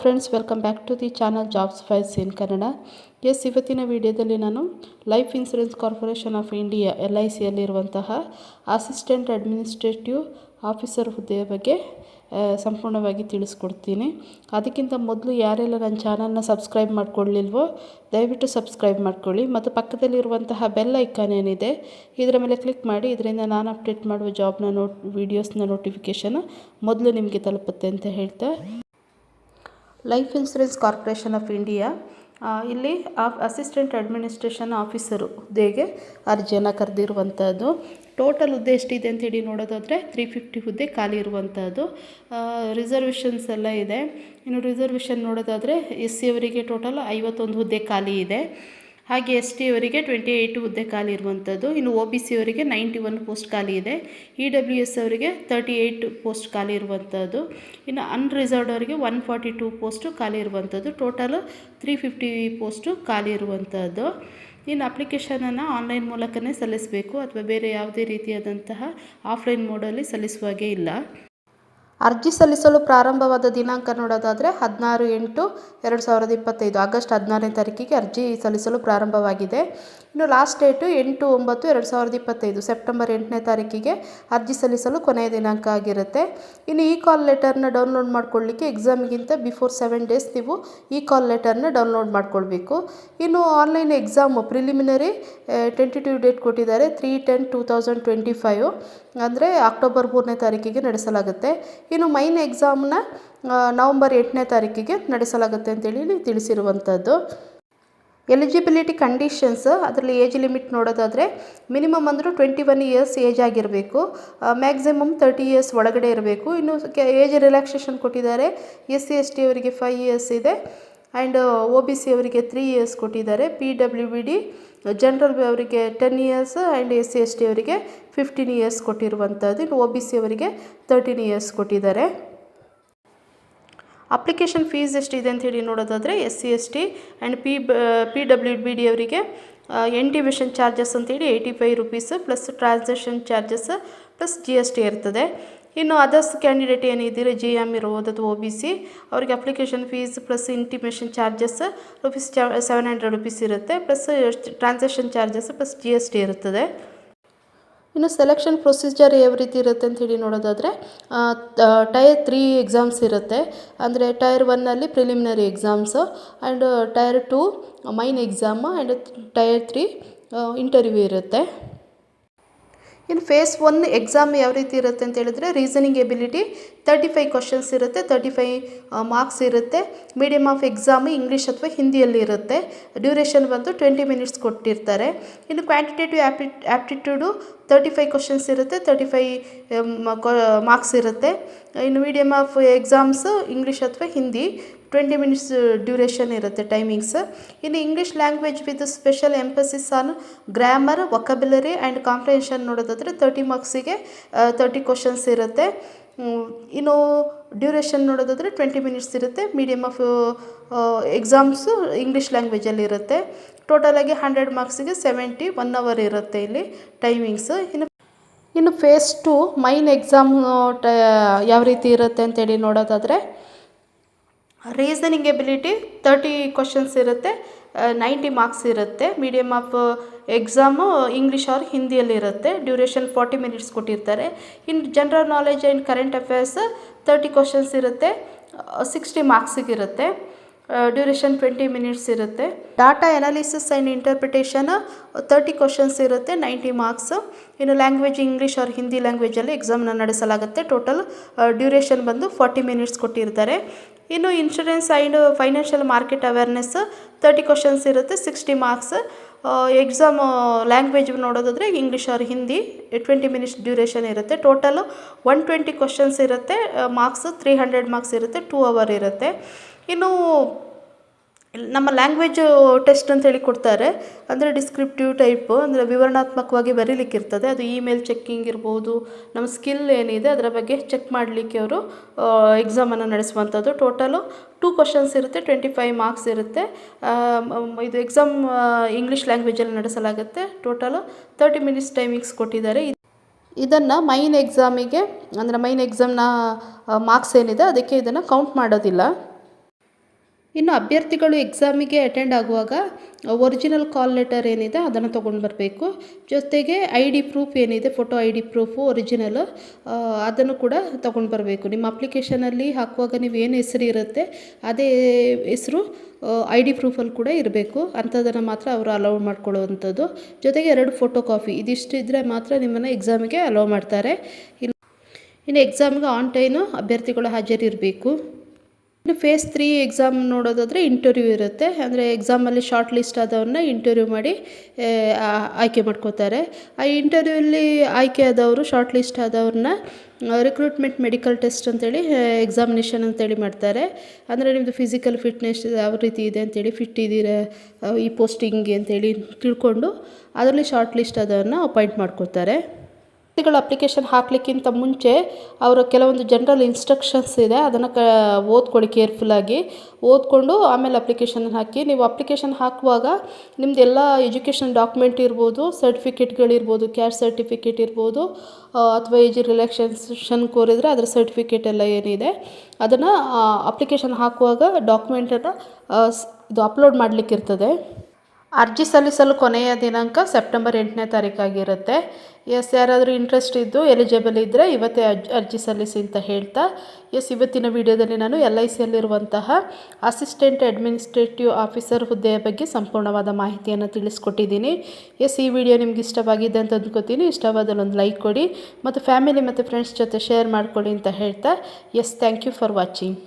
Friends, welcome back to the channel jobs files in Kannada. ಇವತ್ತಿನ ವಿಡಿಯೋದಲ್ಲಿ ನಾನು life insurance corporation of India LICಯಲ್ಲಿರುವಂತಹ assistant administrative officer ಹುದ್ದೆಯ ಬಗ್ಗೆ ಸಂಪೂರ್ಣವಾಗಿ ತಿಳಿಸ್ಕೊಡ್ತೀನಿ. ಅದಕ್ಕಿಂತ ಮೊದಲು ಯಾರೆಲ್ಲ ನನ್ನ ಚಾನಲ್ನ ಸಬ್ಸ್ಕ್ರೈಬ್ ಮಾಡ್ಕೊಳ್ಳಿಲ್ವೋ ದಯವಿಟ್ಟು ಸಬ್ಸ್ಕ್ರೈಬ್ ಮಾಡ್ಕೊಳ್ಳಿ ಮತ್ತು ಪಕ್ಕದಲ್ಲಿರುವಂತಹ ಬೆಲ್ ಐಕಾನ್ ಏನಿದೆ ಇದರ ಮೇಲೆ ಕ್ಲಿಕ್ ಮಾಡಿ. ಇದರಿಂದ ನಾನು ಅಪ್ಡೇಟ್ ಮಾಡುವ ಜಾಬ್ನ ವೀಡಿಯೋಸ್ನ ನೋಟಿಫಿಕೇಷನ್ ಮೊದಲು ನಿಮಗೆ ತಲುಪುತ್ತೆ ಅಂತ ಹೇಳ್ತಾ, life insurance corporation of India ಇಲ್ಲಿ ಅಸಿಸ್ಟೆಂಟ್ ಅಡ್ಮಿನಿಸ್ಟ್ರೇಷನ್ ಆಫೀಸರು ಹುದ್ದೆಗೆ ಅರ್ಜಿಯನ್ನು ಕರೆದಿರುವಂಥದ್ದು. ಟೋಟಲ್ ಹುದ್ದೆ ಎಷ್ಟಿದೆ ಅಂತೇಳಿ ನೋಡೋದಾದರೆ 350 ಹುದ್ದೆ ಖಾಲಿ ಇರುವಂಥದ್ದು. ರಿಸರ್ವೇಷನ್ಸ್ ಎಲ್ಲ ಇದೆ. ಇನ್ನು ರಿಸರ್ವೇಷನ್ ನೋಡೋದಾದರೆ SC ಅವರಿಗೆ ಟೋಟಲ್ 51 ಹುದ್ದೆ ಖಾಲಿ ಇದೆ. ಹಾಗೆ ST ಅವರಿಗೆ 28 ಹುದ್ದೆ ಖಾಲಿ ಇರುವಂಥದ್ದು. ಇನ್ನು OBC ಅವರಿಗೆ 91 ಪೋಸ್ಟ್ ಖಾಲಿ ಇದೆ. EWS ಅವರಿಗೆ 38 ಪೋಸ್ಟ್ ಖಾಲಿ ಇರುವಂಥದ್ದು. ಇನ್ನು ಅನ್ರಿಸರ್ವ್ಡ್ ಅವರಿಗೆ 142 ಪೋಸ್ಟು ಖಾಲಿ ಇರುವಂಥದ್ದು. ಟೋಟಲ್ 350 ಪೋಸ್ಟು ಖಾಲಿ ಇರುವಂಥದ್ದು. ಇನ್ನು ಅಪ್ಲಿಕೇಶನನ್ನು ಆನ್ಲೈನ್ ಮೂಲಕವೇ ಸಲ್ಲಿಸಬೇಕು ಅಥವಾ ಬೇರೆ ಯಾವುದೇ ರೀತಿಯಾದಂತಹ ಆಫ್ಲೈನ್ ಮೋಡಲ್ಲಿ ಸಲ್ಲಿಸುವಾಗೆ ಇಲ್ಲ. ಅರ್ಜಿ ಸಲ್ಲಿಸಲು ಪ್ರಾರಂಭವಾದ ದಿನಾಂಕ ನೋಡೋದಾದರೆ 16/8/2025 ಆಗಸ್ಟ್ 16ನೇ ತಾರೀಕಿಗೆ ಅರ್ಜಿ ಸಲ್ಲಿಸಲು ಪ್ರಾರಂಭವಾಗಿದೆ. ಇನ್ನು ಲಾಸ್ಟ್ ಡೇಟು 8/9/2025 ಸೆಪ್ಟೆಂಬರ್ 8ನೇ ತಾರೀಕಿಗೆ ಅರ್ಜಿ ಸಲ್ಲಿಸಲು ಕೊನೆಯ ದಿನಾಂಕ ಆಗಿರುತ್ತೆ. ಇನ್ನು ಈ ಕಾಲ್ ಲೆಟರ್ನ ಡೌನ್ಲೋಡ್ ಮಾಡ್ಕೊಳ್ಳಿಕ್ಕೆ ಎಕ್ಸಾಮಿಗಿಂತ ಬಿಫೋರ್ 7 ಡೇಸ್ ನೀವು ಈ ಕಾಲ್ ಲೆಟರ್ನ ಡೌನ್ಲೋಡ್ ಮಾಡ್ಕೊಳ್ಬೇಕು. ಇನ್ನು online exam preliminary tentative date ಕೊಟ್ಟಿದ್ದಾರೆ 3/10/2025 ಅಂದರೆ ಅಕ್ಟೋಬರ್ 3ನೇ ತಾರೀಕಿಗೆ ನಡೆಸಲಾಗುತ್ತೆ. ಇನ್ನು ಮೈನ್ ಎಕ್ಸಾಮ್ನ ನವಂಬರ್ 8ನೇ ತಾರೀಕಿಗೆ ನಡೆಸಲಾಗುತ್ತೆ ಅಂತೇಳಿ ತಿಳಿಸಿರುವಂಥದ್ದು. ಎಲಿಜಿಬಿಲಿಟಿ ಕಂಡೀಷನ್ಸ್ ಅದರಲ್ಲಿ ಏಜ್ ಲಿಮಿಟ್ ನೋಡೋದಾದರೆ ಮಿನಿಮಮ್ ಅಂದರೂ 21 ಇಯರ್ಸ್ ಏಜ್ ಆಗಿರಬೇಕು, ಮ್ಯಾಕ್ಸಿಮಮ್ 30 ಇಯರ್ಸ್ ಒಳಗಡೆ ಇರಬೇಕು. ಇನ್ನು ಏಜ್ ರಿಲ್ಯಾಕ್ಸೇಷನ್ ಕೊಟ್ಟಿದ್ದಾರೆ. SC ST ಅವರಿಗೆ 5 ಇಯರ್ಸ್ ಇದೆ ಆ್ಯಂಡ್ OBC ಅವರಿಗೆ 3 ಇಯರ್ಸ್ ಕೊಟ್ಟಿದ್ದಾರೆ. PWBD ಜನರಲ್ ಅವರಿಗೆ 10 ಇಯರ್ಸ್ ಆ್ಯಂಡ್ SC ST ಅವರಿಗೆ 15 ಇಯರ್ಸ್ ಕೊಟ್ಟಿರುವಂಥದ್ದು. ಇನ್ನು OBC ಅವರಿಗೆ 13 ಇಯರ್ಸ್ ಕೊಟ್ಟಿದ್ದಾರೆ. ಅಪ್ಲಿಕೇಶನ್ ಫೀಸ್ ಎಷ್ಟಿದೆ ಅಂಥೇಳಿ ನೋಡೋದಾದರೆ SC ST ಆ್ಯಂಡ್ PWBD ಅವರಿಗೆ ಇಂಟಿಮೇಷನ್ ಚಾರ್ಜಸ್ ಅಂತೇಳಿ 85 rupees plus transaction charges plus GST ಇರ್ತದೆ. ಇನ್ನು ಅದರ್ಸ್ ಕ್ಯಾಂಡಿಡೇಟ್ ಏನಿದ್ದೀರಿ GM ಇರ್ಬೋದು ಅಥವಾ OBC ಅವರಿಗೆ application fees plus intimation charges ₹700 rupees ಇರುತ್ತೆ plus transaction charges plus GST ಇರುತ್ತದೆ. ಇನ್ನು ಸೆಲೆಕ್ಷನ್ ಪ್ರೊಸೀಜರ್ ಯಾವ ರೀತಿ ಇರುತ್ತೆ ಅಂಥೇಳಿ ನೋಡೋದಾದರೆ ಟೈರ್ 3 ಎಕ್ಸಾಮ್ಸ್ ಇರುತ್ತೆ. ಅಂದರೆ ಟೈರ್ 1ನಲ್ಲಿ preliminary exams and tier 2 main exam and tier 3 interview ಇರುತ್ತೆ. ಇನ್ನು ಫೇಸ್ 1 ಎಕ್ಸಾಮ್ ಯಾವ ರೀತಿ ಇರುತ್ತೆ ಅಂತ ಹೇಳಿದ್ರೆ ರೀಸನಿಂಗ್ ಎಬಿಲಿಟಿ 35 ಕ್ವಶನ್ಸ್ ಇರುತ್ತೆ, 35 ಮಾರ್ಕ್ಸ್ ಇರುತ್ತೆ. ಮೀಡಿಯಮ್ ಆಫ್ ಎಕ್ಸಾಮ್ ಇಂಗ್ಲೀಷ್ ಅಥವಾ ಹಿಂದಿಯಲ್ಲಿ ಇರುತ್ತೆ. ಡ್ಯೂರೇಷನ್ ಬಂದು 20 ಮಿನಿಟ್ಸ್ ಕೊಟ್ಟಿರ್ತಾರೆ. ಇನ್ನು ಕ್ವಾಂಟಿಟೇಟಿವ್ ಆ್ಯಪ್ಟಿಟ್ಯೂಡು 35 ಕ್ವಶನ್ಸ್ ಇರುತ್ತೆ, 35 ಮಾರ್ಕ್ಸ್ ಇರುತ್ತೆ. ಇನ್ನು ಮೀಡಿಯಮ್ ಆಫ್ ಎಕ್ಸಾಮ್ಸ್ ಇಂಗ್ಲೀಷ್ ಅಥವಾ ಹಿಂದಿ 20 ಮಿನಿಟ್ಸ್ ಡ್ಯೂರೇಷನ್ ಇರುತ್ತೆ ಟೈಮಿಂಗ್ಸ್. ಇನ್ನು English language with special emphasis on grammar, vocabulary and comprehension ನೋಡೋದಾದರೆ 30 ಮಾರ್ಕ್ಸಿಗೆ 30 ಕ್ವಶನ್ಸ್ ಇರುತ್ತೆ. ಇನ್ನು ಡ್ಯೂರೇಷನ್ ನೋಡೋದಾದರೆ 20 ಮಿನಿಟ್ಸ್ ಇರುತ್ತೆ. ಮೀಡಿಯಮ್ ಆಫ್ ಎಕ್ಸಾಮ್ಸು ಇಂಗ್ಲೀಷ್ ಲ್ಯಾಂಗ್ವೇಜಲ್ಲಿ ಇರುತ್ತೆ. ಟೋಟಲಾಗಿ 100 ಮಾರ್ಕ್ಸಿಗೆ 1 ಅವರ್ ಇರುತ್ತೆ ಇಲ್ಲಿ ಟೈಮಿಂಗ್ಸು. ಇನ್ನು ಫೇಸ್ 2 ಮೈನ್ ಎಕ್ಸಾಮ್ ಯಾವ ರೀತಿ ಇರುತ್ತೆ ಅಂತೇಳಿ ನೋಡೋದಾದರೆ ರೀಸನಿಂಗ್ ಎಬಿಲಿಟಿ 30 ಕ್ವಶನ್ಸ್ ಇರುತ್ತೆ, 90 ಮಾರ್ಕ್ಸ್ ಇರುತ್ತೆ. Medium of exam English or ಹಿಂದಿಯಲ್ಲಿ ಇರುತ್ತೆ. ಡ್ಯೂರೇಷನ್ 40 ಮಿನಿಟ್ಸ್ ಕೊಟ್ಟಿರ್ತಾರೆ. ಇನ್ನು general knowledge and current affairs 30 questions ಇರುತ್ತೆ, 60 ಮಾರ್ಕ್ಸಿಗಿರುತ್ತೆ. ಡ್ಯೂರೇಷನ್ 20 ಮಿನಿಟ್ಸ್ ಇರುತ್ತೆ. Data analysis and interpretation 30 questions ಇರುತ್ತೆ, 90 ಮಾರ್ಕ್ಸ್. ಇನ್ನು ಲ್ಯಾಂಗ್ವೇಜ್ ಇಂಗ್ಲೀಷ್ ಆರ್ ಹಿಂದಿ ಲ್ಯಾಂಗ್ವೇಜಲ್ಲಿ ಎಕ್ಸಾಮ್ನ ನಡೆಸಲಾಗುತ್ತೆ. ಟೋಟಲ್ ಡ್ಯೂರೇಷನ್ ಬಂದು 40 ಮಿನಿಟ್ಸ್ ಕೊಟ್ಟಿರ್ತಾರೆ. ಇನ್ನು insurance and financial market awareness 30 questions ಇರುತ್ತೆ, 60 ಮಾರ್ಕ್ಸ್. ಎಕ್ಸಾಮ್ ಲ್ಯಾಂಗ್ವೇಜ್ ನೋಡೋದಾದರೆ English or Hindi 20 minutes duration ಇರುತ್ತೆ. ಟೋಟಲು 120 ಕ್ವಶನ್ಸ್ ಇರುತ್ತೆ, ಮಾರ್ಕ್ಸ್ 300 ಮಾರ್ಕ್ಸ್ ಇರುತ್ತೆ, 2 ಅವರ್ ಇರುತ್ತೆ. ಇನ್ನು ನಮ್ಮ ಲ್ಯಾಂಗ್ವೇಜ್ ಟೆಸ್ಟ್ ಅಂತ ಹೇಳಿ ಕೊಡ್ತಾರೆ. ಅಂದರೆ ಡಿಸ್ಕ್ರಿಪ್ಟಿವ್ ಟೈಪು, ಅಂದರೆ ವಿವರಣಾತ್ಮಕವಾಗಿ ಬರೀಲಿಕ್ಕಿರ್ತದೆ. ಅದು ಇಮೇಲ್ ಚೆಕ್ಕಿಂಗ್ ಇರ್ಬೋದು, ನಮ್ಮ ಸ್ಕಿಲ್ ಏನಿದೆ ಅದರ ಬಗ್ಗೆ ಚೆಕ್ ಮಾಡಲಿಕ್ಕೆ ಅವರು ಎಕ್ಸಾಮನ್ನು ನಡೆಸುವಂಥದ್ದು. ಟೋಟಲು 2 ಕ್ವಶನ್ಸ್ ಇರುತ್ತೆ, 25 ಮಾರ್ಕ್ಸ್ ಇರುತ್ತೆ. ಇದು ಎಕ್ಸಾಮ್ ಇಂಗ್ಲೀಷ್ ಲ್ಯಾಂಗ್ವೇಜಲ್ಲಿ ನಡೆಸಲಾಗುತ್ತೆ. ಟೋಟಲು 30 ಮಿನಿಟ್ಸ್ ಟೈಮಿಂಗ್ಸ್ ಕೊಟ್ಟಿದ್ದಾರೆ. ಇದನ್ನು ಮೈನ್ ಎಕ್ಸಾಮಿಗೆ ಅಂದರೆ ಮೈನ್ ಎಕ್ಸಾಮ್ನ ಮಾರ್ಕ್ಸ್ ಏನಿದೆ ಅದಕ್ಕೆ ಇದನ್ನು ಕೌಂಟ್ ಮಾಡೋದಿಲ್ಲ. ಇನ್ನು ಅಭ್ಯರ್ಥಿಗಳು ಎಕ್ಸಾಮಿಗೆ ಅಟೆಂಡ್ ಆಗುವಾಗ ಒರಿಜಿನಲ್ ಕಾಲ್ ಲೆಟರ್ ಏನಿದೆ ಅದನ್ನು ತೊಗೊಂಡು ಬರಬೇಕು. ಜೊತೆಗೆ ಐ ಡಿ ಪ್ರೂಫ್ ಏನಿದೆ, photo I D proof original, ಅದನ್ನು ಕೂಡ ತೊಗೊಂಡು ಬರಬೇಕು. ನಿಮ್ಮ ಅಪ್ಲಿಕೇಶನಲ್ಲಿ ಹಾಕುವಾಗ ನೀವು ಏನು ಹೆಸರು ಇರುತ್ತೆ ಅದೇ ಹೆಸರು ಐ ಡಿ ಪ್ರೂಫಲ್ಲಿ ಕೂಡ ಇರಬೇಕು. ಅಂಥದ್ದನ್ನು ಮಾತ್ರ ಅವರು ಅಲೌ ಮಾಡ್ಕೊಳ್ಳುವಂಥದ್ದು. ಜೊತೆಗೆ 2 ಫೋಟೋ ಕಾಪಿ ಇದಿಷ್ಟು ಇದ್ದರೆ ಮಾತ್ರ ನಿಮ್ಮನ್ನು ಎಕ್ಸಾಮಿಗೆ ಅಲೌ ಮಾಡ್ತಾರೆ. ಇನ್ನು ಎಕ್ಸಾಮ್ಗೆ ಆನ್ ಟೈಮು ಅಭ್ಯರ್ಥಿಗಳು ಹಾಜರಿರಬೇಕು. ಇನ್ನು ಫೇಸ್ 3 ಎಕ್ಸಾಮ್ ನೋಡೋದಾದರೆ ಇಂಟರ್ವ್ಯೂ ಇರುತ್ತೆ. ಅಂದರೆ ಎಕ್ಸಾಮಲ್ಲಿ ಶಾರ್ಟ್ ಲಿಸ್ಟ್ ಆದವ್ರನ್ನ ಇಂಟರ್ವ್ಯೂ ಮಾಡಿ ಆಯ್ಕೆ ಮಾಡ್ಕೋತಾರೆ. ಆ ಇಂಟರ್ವ್ಯೂಲ್ಲಿ ಆಯ್ಕೆ ಆದವರು, ಶಾರ್ಟ್ ಲಿಸ್ಟ್ ಆದವ್ರನ್ನ ರಿಕ್ರೂಟ್ಮೆಂಟ್ ಮೆಡಿಕಲ್ ಟೆಸ್ಟ್ ಅಂತೇಳಿ ಎಕ್ಸಾಮಿನೇಷನ್ ಅಂತೇಳಿ ಮಾಡ್ತಾರೆ. ಅಂದರೆ ನಿಮ್ಮದು ಫಿಸಿಕಲ್ ಫಿಟ್ನೆಸ್ ಯಾವ ರೀತಿ ಇದೆ ಅಂತೇಳಿ, ಫಿಟ್ ಇದ್ದೀರಾ ಈ ಪೋಸ್ಟಿಂಗ್ಗೆ ಅಂತೇಳಿ ತಿಳ್ಕೊಂಡು ಅದರಲ್ಲಿ ಶಾರ್ಟ್ ಲಿಸ್ಟ್ ಆದವ್ರನ್ನ ಅಪಾಯಿಂಟ್ ಮಾಡ್ಕೋತಾರೆ. ಅಪ್ಲಿಕೇಶನ್ ಹಾಕಲಿಕ್ಕಿಂತ ಮುಂಚೆ ಅವರು ಕೆಲವೊಂದು ಜನರಲ್ ಇನ್ಸ್ಟ್ರಕ್ಷನ್ಸ್ ಇದೆ, ಅದನ್ನು ಓದ್ಕೊಳ್ಳಿ ಕೇರ್ಫುಲ್ಲಾಗಿ. ಓದ್ಕೊಂಡು ಆಮೇಲೆ ಅಪ್ಲಿಕೇಶನ್ ಹಾಕಿ. ನೀವು ಅಪ್ಲಿಕೇಶನ್ ಹಾಕುವಾಗ ನಿಮ್ಮದೆಲ್ಲ ಎಜುಕೇಷನ್ ಡಾಕ್ಯುಮೆಂಟ್ ಇರ್ಬೋದು, ಸರ್ಟಿಫಿಕೇಟ್ಗಳಿರ್ಬೋದು, ಕ್ಯಾಸ್ಟ್ ಸರ್ಟಿಫಿಕೇಟ್ ಇರ್ಬೋದು, ಅಥವಾ ಏಜ್ ರಿಲ್ಯಾಕ್ಸೇಷನ್ ಕೋರಿದರೆ ಅದರ ಸರ್ಟಿಫಿಕೇಟ್ ಎಲ್ಲ ಏನಿದೆ ಅದನ್ನು ಅಪ್ಲಿಕೇಶನ್ ಹಾಕುವಾಗ ಡಾಕ್ಯುಮೆಂಟನ್ನು ಇದು ಅಪ್ಲೋಡ್ ಮಾಡಲಿಕ್ಕಿರ್ತದೆ. ಅರ್ಜಿ ಸಲ್ಲಿಸಲು ಕೊನೆಯ ದಿನಾಂಕ ಸೆಪ್ಟೆಂಬರ್ 8ನೇ ತಾರೀಕಾಗಿರುತ್ತೆ. ಯಾರಾದರೂ ಇಂಟ್ರೆಸ್ಟ್ ಇದ್ದು ಎಲಿಜಿಬಲ್ ಇದ್ದರೆ ಇವತ್ತೇ ಅರ್ಜಿ ಸಲ್ಲಿಸಿ ಅಂತ ಹೇಳ್ತಾ, ಇವತ್ತಿನ ವಿಡಿಯೋದಲ್ಲಿ ನಾನು LICಯಲ್ಲಿರುವಂತಹ ಅಸಿಸ್ಟೆಂಟ್ ಅಡ್ಮಿನಿಸ್ಟ್ರೇಟಿವ್ ಆಫೀಸರ್ ಹುದ್ದೆಯ ಬಗ್ಗೆ ಸಂಪೂರ್ಣವಾದ ಮಾಹಿತಿಯನ್ನು ತಿಳಿಸ್ಕೊಟ್ಟಿದ್ದೀನಿ. ಈ ವಿಡಿಯೋ ನಿಮ್ಗೆ ಇಷ್ಟವಾಗಿದೆ ಅಂತ ಅಂದ್ಕೋತೀನಿ. ಇಷ್ಟವಾದಲ್ಲಿ ಒಂದು ಲೈಕ್ ಕೊಡಿ ಮತ್ತು ಫ್ಯಾಮಿಲಿ ಮತ್ತು ಫ್ರೆಂಡ್ಸ್ ಜೊತೆ ಶೇರ್ ಮಾಡ್ಕೊಳ್ಳಿ ಅಂತ ಹೇಳ್ತಾ, ಥ್ಯಾಂಕ್ ಯು ಫಾರ್ ವಾಚಿಂಗ್.